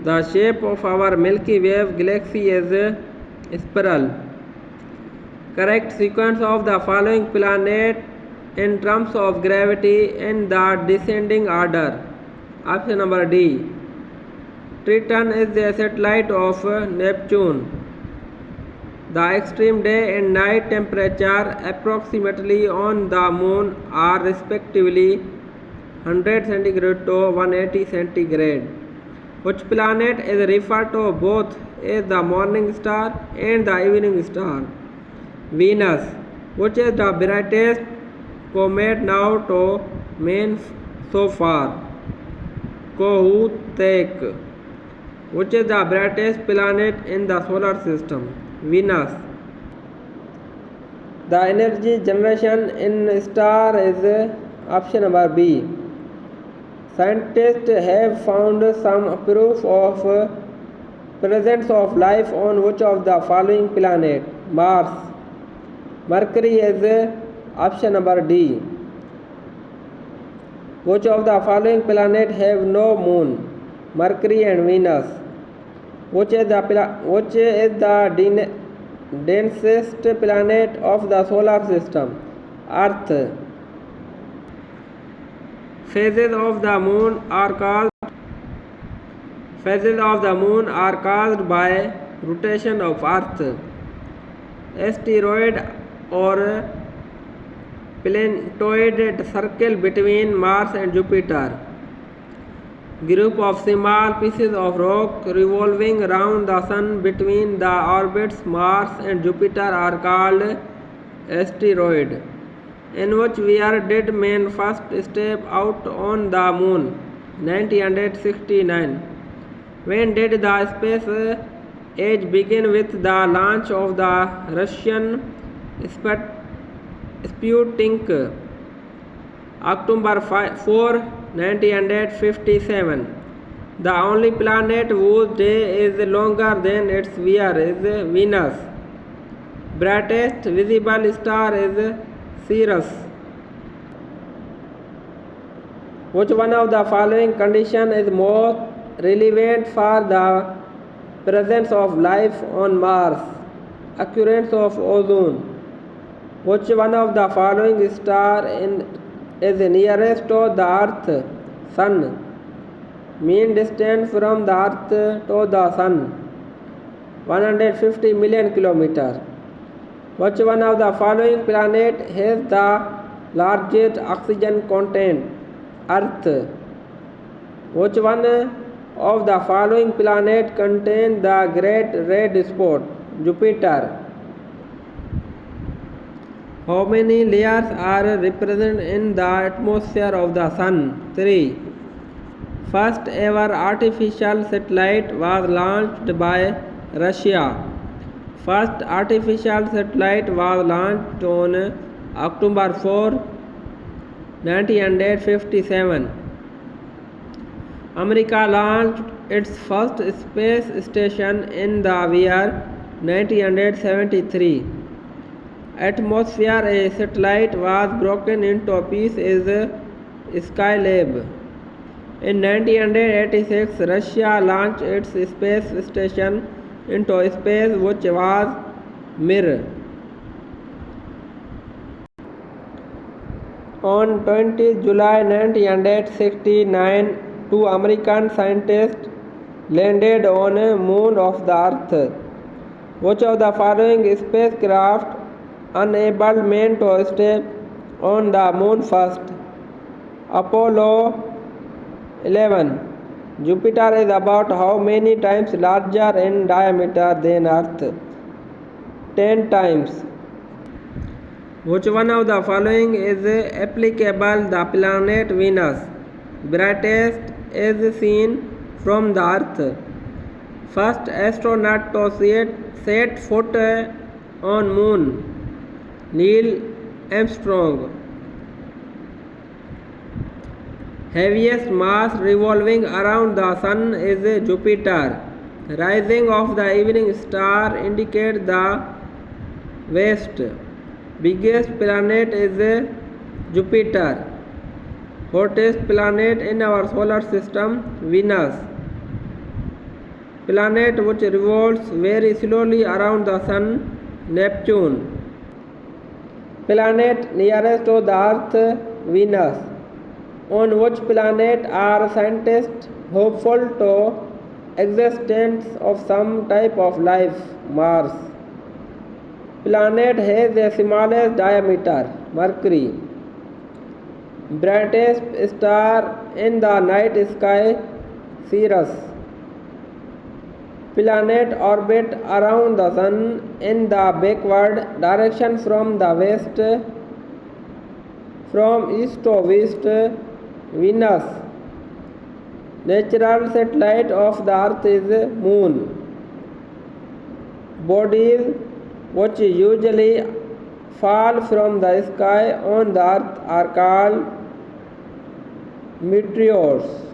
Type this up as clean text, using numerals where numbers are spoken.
The shape of our Milky Way galaxy is a spiral. Correct sequence of the following planet in terms of gravity in the descending order. Option number D. Triton is the satellite of Neptune. The extreme day and night temperature approximately on the moon are respectively 100 centigrade to 180 centigrade. Which planet is referred to both as the morning star and the evening star? Venus. Which is the brightest comet now to man so far? Kohoutek. Which is the brightest planet in the solar system? Venus. The energy generation in a star is option number B. Scientists have found some proof of presence of life on which of the following planet? Mars. Mercury is option number D. Which of the following planet have no moon? Mercury and Venus. Which is the densest planet of the solar system? Earth. Phases of the moon are caused by rotation of Earth. Asteroid or planetoid circle between Mars and Jupiter. Group of small pieces of rock revolving around the Sun between the orbits Mars and Jupiter are called asteroid. In which year did man first step out on the moon? 1969. When did the space age begin with the launch of the Russian Sputnik? October 4, 1957. The only planet whose day is longer than its year is Venus. Brightest visible star is Sirius. Which one of the following conditions is most relevant for the presence of life on Mars? Occurrence of ozone. Which one of the following star is nearest to the Earth? Sun. Mean distance from the Earth to the Sun? 150 million kilometers. Which one of the following planet has the largest oxygen content? Earth. Which one of the following planet contains the great red spot? Jupiter. How many layers are represented in the atmosphere of the Sun? 3. First ever artificial satellite was launched by Russia. First artificial satellite was launched on October 4, 1957. America launched its first space station in the year 1973. Atmosphere a satellite was broken into pieces Skylab. In 1986, Russia launched its space station into space, which was Mir. On 20 July 1969, two American scientists landed on the moon of the Earth. Which of the following spacecraft enabled man to step on the moon first? Apollo 11. Jupiter is about how many times larger in diameter than Earth? 10 times. Which one of the following is applicable? The planet Venus. Brightest is seen from the Earth. First astronaut to set foot on moon? Neil Armstrong. Heaviest mass revolving around the Sun is Jupiter. Rising of the evening star indicates the west. Biggest planet is Jupiter. Hottest planet in our solar system, Venus. planet which revolves very slowly around the sun, Neptune. Planet nearest to the Earth, Venus. On which planet are scientists hopeful to existence of some type of life, Mars. Planet has the smallest diameter, Mercury. Brightest star in the night sky, Sirius. Planet orbit around the sun in the backward direction from the west, from east to west, Venus. Natural satellite of the Earth is Moon. Bodies which usually fall from the sky on the Earth are called meteors.